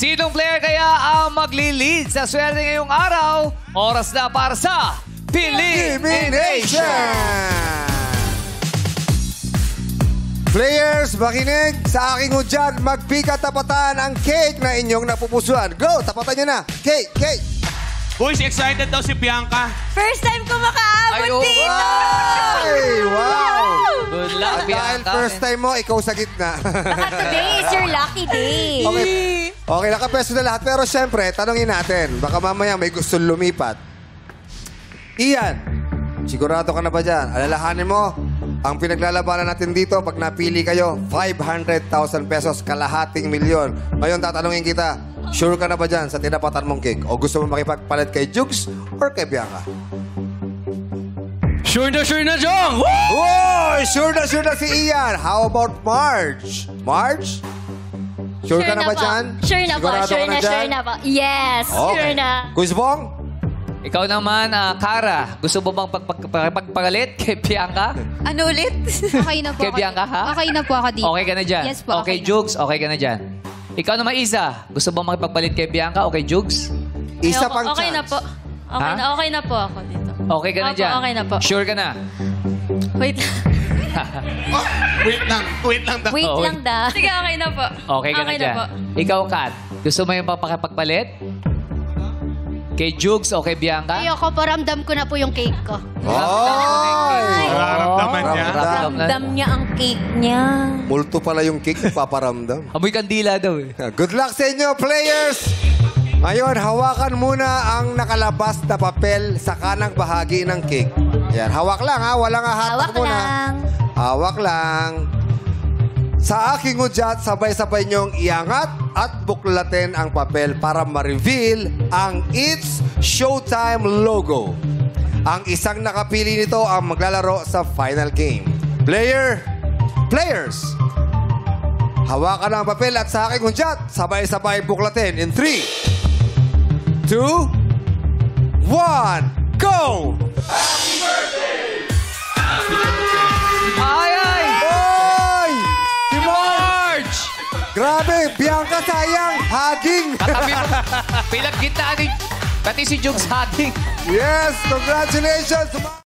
Sinong player kaya ang magli-lead sa swerte ngayong araw? Oras na para sa Elimination! Players, makinig sa aking hudyan. Magpika tapatan ang cake na inyong napupusuan. Go! Tapatan nyo na. Cake! Cake! Boys, excited daw si Bianca. First time ko makaabot dito! Ay, wow! Good luck, Dahil Bianca. first time mo, ikaw sa gitna. Baka today is your lucky day. Okay, nakapeso na lahat. Pero syempre, tanongin natin. Baka mamaya may gusto lumipat. Ian, sigurado ka na ba dyan? Alalahanin mo, ang pinaglalabanan natin dito, pag napili kayo, 500,000 pesos, kalahating milyon. Ngayon, tatanungin kita, sure ka na ba dyan sa tinapatan mong cake? O gusto mo makipagpalit kay Jukes or kay Bianca? Sure na, Jong! Whoa! Sure na si Ian. How about Marge? Marge? Sure ka na ba po. dyan? Sure na po. Sigurado Sure ka na, dyan? sure na po. Yes, sure na. Kusbong? Ikaw naman, Kara. Gusto mo bang pagpagalit kay Bianca? Ano ulit? Okay na po. Kay Bianca, ha? Okay na po ako dito. Okay ka na dyan? Yes po, Okay, okay na. Jugs, okay ka na dyan. Ikaw naman, Isa. Gusto bang makipagpalit kay Bianca o kay Jugs? Isa pang Okay chance. na po. Okay na po ako dito. Okay ka na Opo, dyan? okay na po. Sure ka na? Wait lang. Wait lang daw. Wait Oo. lang da. Sige, okay na po. Okay ka na dyan? po. Ikaw, Kat. Gusto mo yung papakipagpalit? Kay Jugs o kay Bianca? Ayoko po, ramdam ko na po yung cake ko. Ay! Nararamdaman niya. Ramdam niya ang cake niya. Multo pala yung cake, paparamdam. Amoy kandila daw eh. Good luck sa inyo, players! Ngayon, hawakan muna ang nakalabas na papel sa kanang bahagi ng cake. Yan, hawak lang ha, walang hahatak Hawak muna. lang. Hawak lang. Sa aking hudyat, sabay-sabay niyong iangat at buklatin ang papel para ma-reveal ang It's Showtime logo. Ang isang nakapili nito ang maglalaro sa final game. Players, hawakan ang papel at sa aking hudyat, sabay-sabay buklatin in 3, 2, 1, go! Ay, ay! Oy! Si Marge! Grabe, Bianca sayang, haging! Katabi mo. Pinagkitaan ni... Pati si Jugs haging. Yes, congratulations!